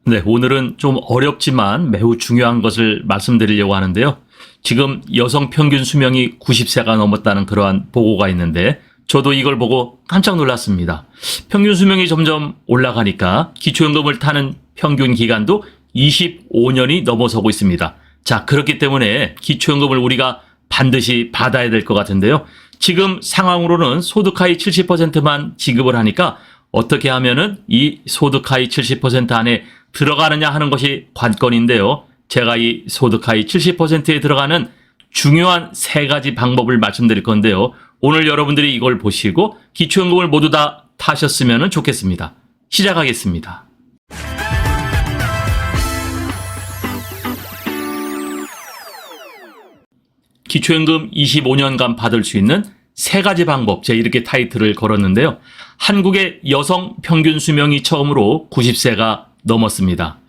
네, 오늘은 좀 어렵지만 매우 중요한 것을 말씀드리려고 하는데요. 지금 여성 평균 수명이 90세가 넘었다는 그러한 보고가 있는데 저도 이걸 보고 깜짝 놀랐습니다. 평균 수명이 점점 올라가니까 기초연금을 타는 평균 기간도 25년이 넘어서고 있습니다. 자, 그렇기 때문에 기초연금을 우리가 반드시 받아야 될 것 같은데요. 지금 상황으로는 소득 하위 70%만 지급을 하니까 어떻게 하면은 이 소득 하위 70% 안에 들어가느냐 하는 것이 관건인데요. 제가 이 소득 하위 70%에 들어가는 중요한 세 가지 방법을 말씀드릴 건데요. 오늘 여러분들이 이걸 보시고 기초연금을 모두 다 타셨으면 좋겠습니다. 시작하겠습니다. 기초연금 25년간 받을 수 있는 세 가지 방법, 제가 이렇게 타이틀을 걸었는데요. 한국의 여성 평균 수명이 처음으로 90세가 넘었습니다.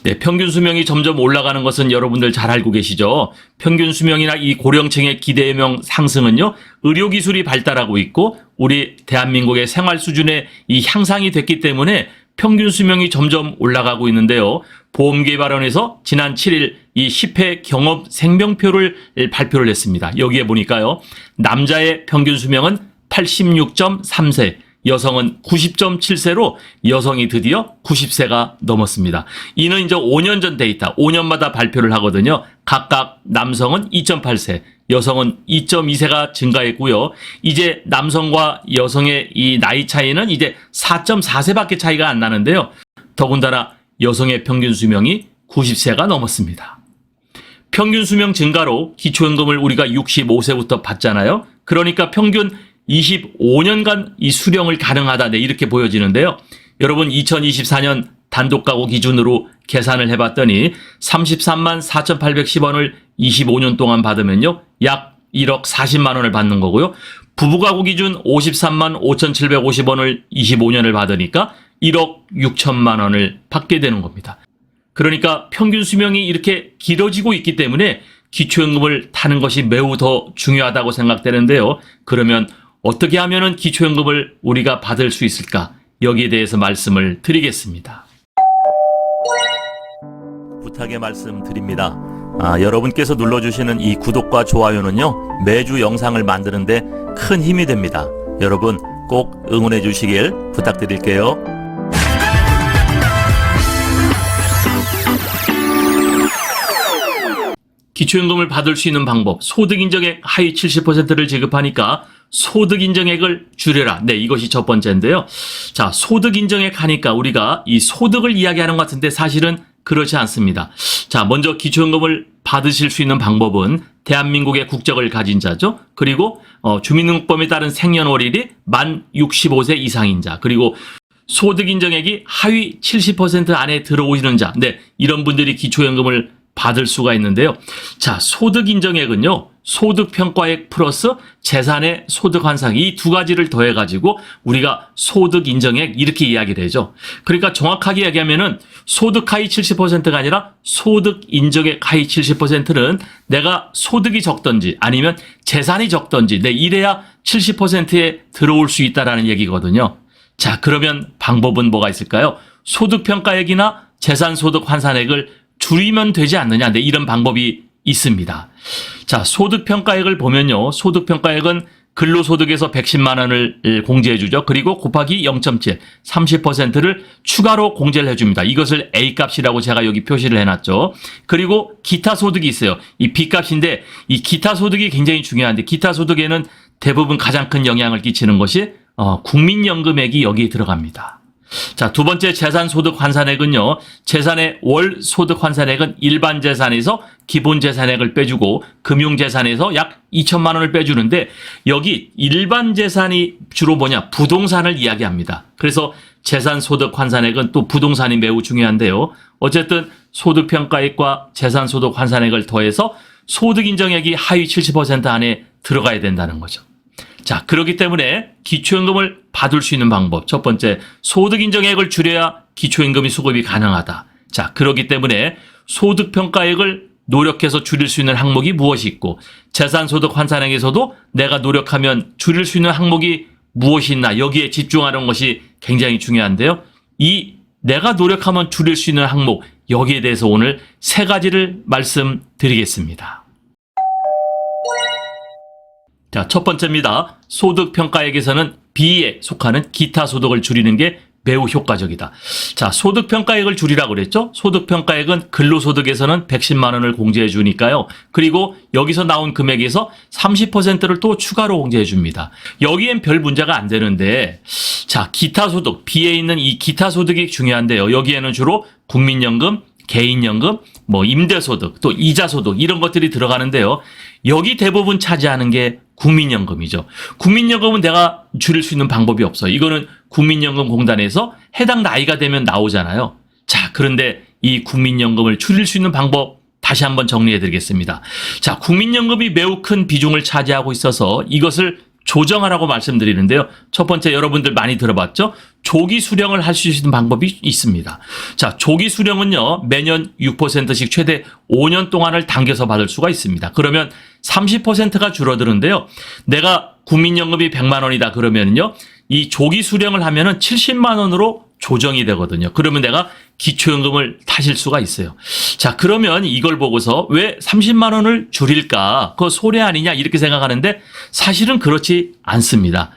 네, 평균 수명이 점점 올라가는 것은 여러분들 잘 알고 계시죠? 평균 수명이나 이 고령층의 기대명 상승은요, 의료기술이 발달하고 있고, 우리 대한민국의 생활 수준의 이 향상이 됐기 때문에 평균 수명이 점점 올라가고 있는데요. 보험개발원에서 지난 7일 이 10회 경업 생명표를 발표를 했습니다. 여기에 보니까요, 남자의 평균 수명은 86.3세, 여성은 90.7세로 여성이 드디어 90세가 넘었습니다. 이는 이제 5년 전 데이터, 5년마다 발표를 하거든요. 각각 남성은 2.8세, 여성은 2.2세가 증가했고요. 이제 남성과 여성의 이 나이 차이는 이제 4.4세밖에 차이가 안 나는데요. 더군다나 여성의 평균 수명이 90세가 넘었습니다. 평균 수명 증가로 기초연금을 우리가 65세부터 받잖아요. 그러니까 평균 25년간 이 수령을 가능하다. 네, 이렇게 보여지는데요. 여러분 2024년 단독가구 기준으로 계산을 해봤더니 33만 4,810원을 25년 동안 받으면요. 약 1억 40만 원을 받는 거고요. 부부가구 기준 53만 5,750원을 25년을 받으니까 1억 6천만 원을 받게 되는 겁니다. 그러니까 평균 수명이 이렇게 길어지고 있기 때문에 기초연금을 타는 것이 매우 더 중요하다고 생각되는데요. 그러면 어떻게 하면은 기초연금을 우리가 받을 수 있을까? 여기에 대해서 말씀을 드리겠습니다. 부탁의 말씀 드립니다. 여러분께서 눌러주시는 이 구독과 좋아요는요, 매주 영상을 만드는데 큰 힘이 됩니다. 여러분 꼭 응원해 주시길 부탁드릴게요. 기초연금을 받을 수 있는 방법, 소득인정액 하위 70%를 지급하니까 소득인정액을 줄여라. 네, 이것이 첫 번째인데요. 자, 소득인정액 하니까 우리가 이 소득을 이야기하는 것 같은데 사실은 그렇지 않습니다. 자, 먼저 기초연금을 받으실 수 있는 방법은 대한민국의 국적을 가진 자죠. 그리고 주민등록법에 따른 생년월일이 만 65세 이상인 자, 그리고 소득인정액이 하위 70% 안에 들어오시는 자, 네, 이런 분들이 기초연금을 받을 수가 있는데요. 자, 소득인정액은요, 소득평가액 플러스 재산의 소득 환상, 이 두 가지를 더해가지고 우리가 소득인정액 이렇게 이야기를 하죠. 그러니까 정확하게 얘기하면은 소득 하위 70%가 아니라 소득인정액 하위 70%는 내가 소득이 적던지 아니면 재산이 적던지, 네, 이래야 70%에 들어올 수 있다라는 얘기거든요. 자, 그러면 방법은 뭐가 있을까요? 소득평가액이나 재산소득 환산액을 줄이면 되지 않느냐. 네, 이런 방법이 있습니다. 자, 소득평가액을 보면요. 소득평가액은 근로소득에서 110만 원을 공제해 주죠. 그리고 곱하기 0.7, 30%를 추가로 공제를 해줍니다. 이것을 A값이라고 제가 여기 표시를 해놨죠. 그리고 기타 소득이 있어요. 이 B값인데 이 기타 소득이 굉장히 중요한데 기타 소득에는 대부분 가장 큰 영향을 끼치는 것이 국민연금액이 여기에 들어갑니다. 자, 두 번째 재산소득 환산액은요, 재산의 월 소득 환산액은 일반 재산에서 기본 재산액을 빼주고 금융재산에서 약 2천만 원을 빼주는데 여기 일반 재산이 주로 뭐냐? 부동산을 이야기합니다. 그래서 재산소득 환산액은 또 부동산이 매우 중요한데요. 어쨌든 소득평가액과 재산소득 환산액을 더해서 소득인정액이 하위 70% 안에 들어가야 된다는 거죠. 자, 그렇기 때문에 기초연금을 받을 수 있는 방법. 첫 번째, 소득인정액을 줄여야 기초연금이 수급이 가능하다. 자, 그렇기 때문에 소득평가액을 노력해서 줄일 수 있는 항목이 무엇이 있고, 재산소득 환산액에서도 내가 노력하면 줄일 수 있는 항목이 무엇이 있나, 여기에 집중하는 것이 굉장히 중요한데요. 이 내가 노력하면 줄일 수 있는 항목, 여기에 대해서 오늘 3가지를 말씀드리겠습니다. 자, 첫 번째입니다. 소득평가액에서는 B에 속하는 기타 소득을 줄이는 게 매우 효과적이다. 자, 소득평가액을 줄이라고 그랬죠? 소득평가액은 근로소득에서는 110만 원을 공제해 주니까요. 그리고 여기서 나온 금액에서 30%를 또 추가로 공제해 줍니다. 여기엔 별 문제가 안 되는데, 자, 기타소득, B에 있는 이 기타소득이 중요한데요. 여기에는 주로 국민연금, 개인연금, 임대소득, 또 이자소득 이런 것들이 들어가는데요. 여기 대부분 차지하는 게 국민연금이죠. 국민연금은 내가 줄일 수 있는 방법이 없어요. 이거는 국민연금공단에서 해당 나이가 되면 나오잖아요. 자, 그런데 이 국민연금을 줄일 수 있는 방법 다시 한번 정리해 드리겠습니다. 자, 국민연금이 매우 큰 비중을 차지하고 있어서 이것을 조정하라고 말씀드리는데요. 첫 번째, 여러분들 많이 들어봤죠? 조기 수령을 할 수 있는 방법이 있습니다. 자, 조기 수령은요, 매년 6%씩 최대 5년 동안을 당겨서 받을 수가 있습니다. 그러면 30%가 줄어드는데요. 내가 국민연금이 100만 원이다 그러면요, 이 조기 수령을 하면은 70만 원으로 조정이 되거든요. 그러면 내가 기초연금을 타실 수가 있어요. 자, 그러면 이걸 보고서 왜 30만 원을 줄일까? 그거 소례 아니냐? 이렇게 생각하는데 사실은 그렇지 않습니다.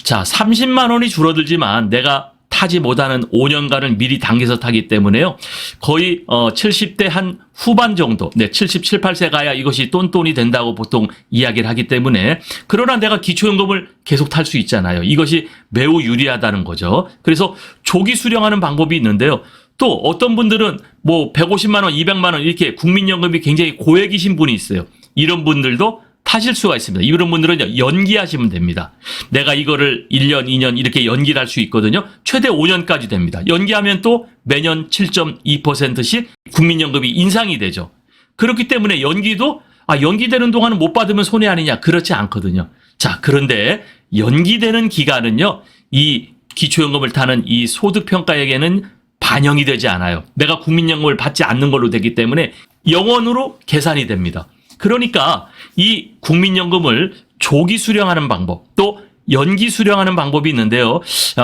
자, 30만 원이 줄어들지만 내가 타지 못하는 5년간을 미리 당겨서 타기 때문에요. 거의 70대 한 후반 정도, 77, 8세 가야 이것이 똔똔이 된다고 보통 이야기를 하기 때문에, 그러나 내가 기초연금을 계속 탈 수 있잖아요. 이것이 매우 유리하다는 거죠. 그래서 조기 수령하는 방법이 있는데요. 또 어떤 분들은 150만 원, 200만 원 이렇게 국민연금이 굉장히 고액이신 분이 있어요. 이런 분들도 타실 수가 있습니다. 이런 분들은 연기하시면 됩니다. 내가 이거를 1년, 2년 이렇게 연기를 할 수 있거든요. 최대 5년까지 됩니다. 연기하면 또 매년 7.2%씩 국민연금이 인상이 되죠. 그렇기 때문에 연기도 연기되는 동안은 못 받으면 손해 아니냐? 그렇지 않거든요. 자, 그런데 연기되는 기간은요, 이 기초연금을 타는 이 소득평가액에는 반영이 되지 않아요. 내가 국민연금을 받지 않는 걸로 되기 때문에 영원으로 계산이 됩니다. 그러니까 이 국민연금을 조기 수령하는 방법, 또 연기 수령하는 방법이 있는데요.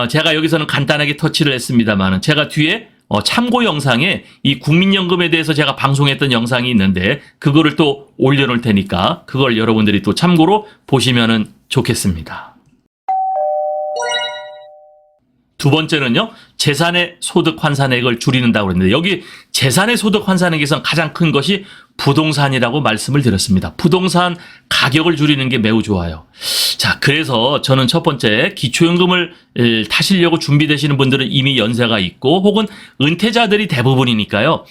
제가 여기서는 간단하게 터치를 했습니다만, 제가 뒤에 참고 영상에 이 국민연금에 대해서 제가 방송했던 영상이 있는데 그거를 또 올려놓을 테니까 그걸 여러분들이 또 참고로 보시면 좋겠습니다. 두 번째는요, 재산의 소득 환산액을 줄이는다고 그랬는데, 여기 재산의 소득 환산액에서 가장 큰 것이 부동산이라고 말씀을 드렸습니다. 부동산 가격을 줄이는 게 매우 좋아요. 자, 그래서 저는 첫 번째, 기초연금을 타시려고 준비되시는 분들은 이미 연세가 있고 혹은 은퇴자들이 대부분이니까요.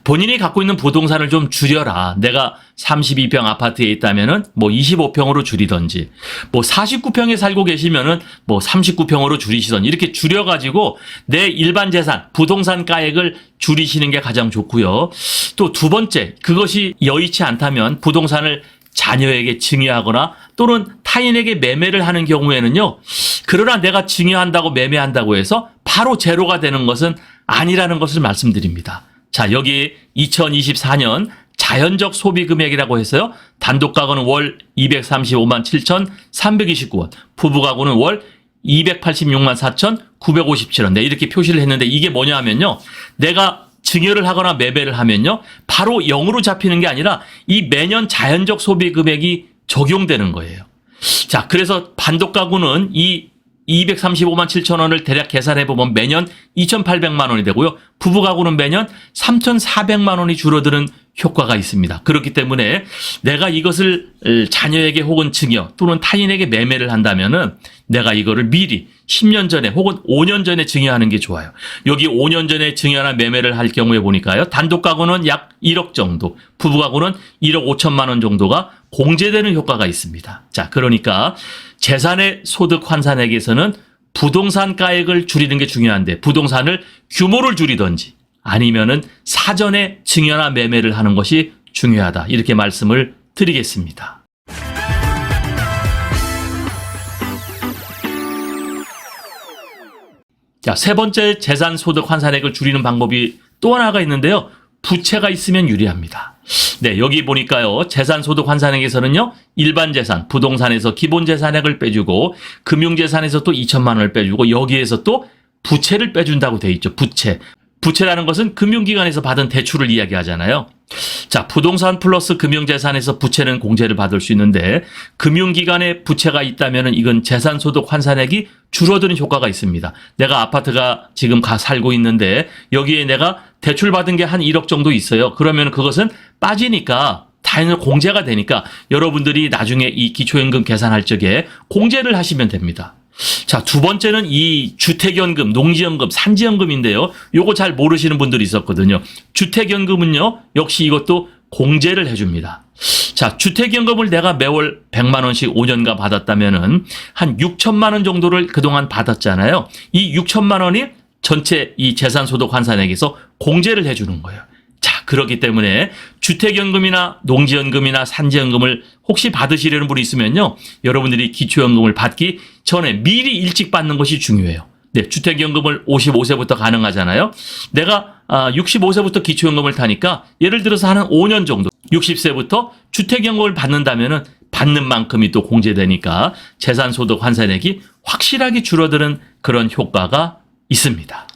본인이 갖고 있는 부동산을 좀 줄여라. 내가 32평 아파트에 있다면은 25평으로 줄이던지, 49평에 살고 계시면은 39평으로 줄이시던지, 이렇게 줄여가지고 내 일반 재산, 부동산 가액을 줄이시는 게 가장 좋고요. 또 두 번째, 그것이 여의치 않다면 부동산을 자녀에게 증여하거나 또는 타인에게 매매를 하는 경우에는요, 그러나 내가 증여한다고 매매한다고 해서 바로 제로가 되는 것은 아니라는 것을 말씀드립니다. 자, 여기 2024년 자연적 소비 금액이라고 해서요, 단독 가구는 월 235만 7,329원, 부부 가구는 월 286만 4,957원. 네, 이렇게 표시를 했는데 이게 뭐냐 하면요, 내가 증여를 하거나 매매를 하면요, 바로 0으로 잡히는 게 아니라 이 매년 자연적 소비 금액이 적용되는 거예요. 자, 그래서 단독 가구는 이 235만 7천 원을 대략 계산해보면 매년 2,800만 원이 되고요. 부부 가구는 매년 3,400만 원이 줄어드는 효과가 있습니다. 그렇기 때문에 내가 이것을 자녀에게 혹은 증여 또는 타인에게 매매를 한다면은 내가 이거를 미리 10년 전에 혹은 5년 전에 증여하는 게 좋아요. 여기 5년 전에 증여나 매매를 할 경우에 보니까요, 단독 가구는 약 1억 정도, 부부 가구는 1억 5천만 원 정도가 공제되는 효과가 있습니다. 자, 그러니까 재산의 소득 환산액에서는 부동산 가액을 줄이는 게 중요한데, 부동산을 규모를 줄이든지 아니면은 사전에 증여나 매매를 하는 것이 중요하다, 이렇게 말씀을 드리겠습니다. 자, 세 번째 재산 소득 환산액을 줄이는 방법이 또 하나가 있는데요. 부채가 있으면 유리합니다. 네, 여기 보니까요, 재산 소득 환산액에서는요, 일반 재산, 부동산에서 기본 재산액을 빼주고 금융재산에서 또 2천만 원을 빼주고 여기에서 또 부채를 빼준다고 돼 있죠. 부채. 부채라는 것은 금융기관에서 받은 대출을 이야기하잖아요. 자, 부동산 플러스 금융재산에서 부채는 공제를 받을 수 있는데 금융기관에 부채가 있다면 이건 재산소득 환산액이 줄어드는 효과가 있습니다. 내가 아파트가 지금 살고 있는데 여기에 내가 대출 받은 게 한 1억 정도 있어요. 그러면 그것은 빠지니까 당연히 공제가 되니까 여러분들이 나중에 이 기초연금 계산할 적에 공제를 하시면 됩니다. 자, 두 번째는 이 주택연금, 농지연금, 산지연금인데요. 요거 잘 모르시는 분들이 있었거든요. 주택연금은요, 역시 이것도 공제를 해줍니다. 자, 주택연금을 내가 매월 100만 원씩 5년간 받았다면은 한 6천만 원 정도를 그동안 받았잖아요. 이 6천만 원이 전체 이 재산소득 환산액에서 공제를 해주는 거예요. 자, 그렇기 때문에 주택연금이나 농지연금이나 산지연금을 혹시 받으시려는 분이 있으면요. 여러분들이 기초연금을 받기 전에 미리 일찍 받는 것이 중요해요. 네, 주택연금을 55세부터 가능하잖아요. 내가 65세부터 기초연금을 타니까 예를 들어서 한 5년 정도 60세부터 주택연금을 받는다면은 받는 만큼이 또 공제되니까 재산소득 환산액이 확실하게 줄어드는 그런 효과가 있습니다.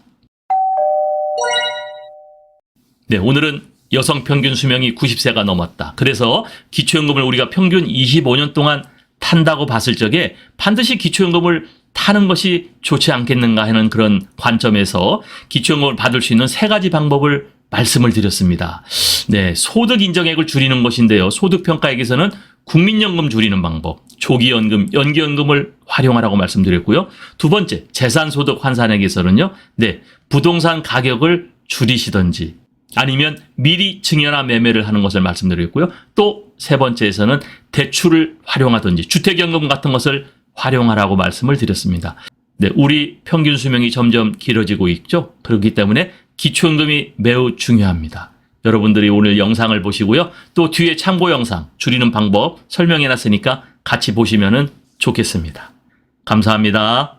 네, 오늘은 여성 평균 수명이 90세가 넘었다. 그래서 기초연금을 우리가 평균 25년 동안 탄다고 봤을 적에 반드시 기초연금을 타는 것이 좋지 않겠는가 하는 그런 관점에서 기초연금을 받을 수 있는 3가지 방법을 말씀을 드렸습니다. 네, 소득 인정액을 줄이는 것인데요. 소득평가액에서는 국민연금 줄이는 방법, 조기연금, 연기연금을 활용하라고 말씀드렸고요. 두 번째, 재산소득 환산액에서는요. 네, 부동산 가격을 줄이시든지 아니면 미리 증여나 매매를 하는 것을 말씀드렸고요. 또 세 번째에서는 대출을 활용하든지 주택연금 같은 것을 활용하라고 말씀을 드렸습니다. 네, 우리 평균 수명이 점점 길어지고 있죠. 그렇기 때문에 기초연금이 매우 중요합니다. 여러분들이 오늘 영상을 보시고요. 또 뒤에 참고 영상 줄이는 방법 설명해 놨으니까 같이 보시면 좋겠습니다. 감사합니다.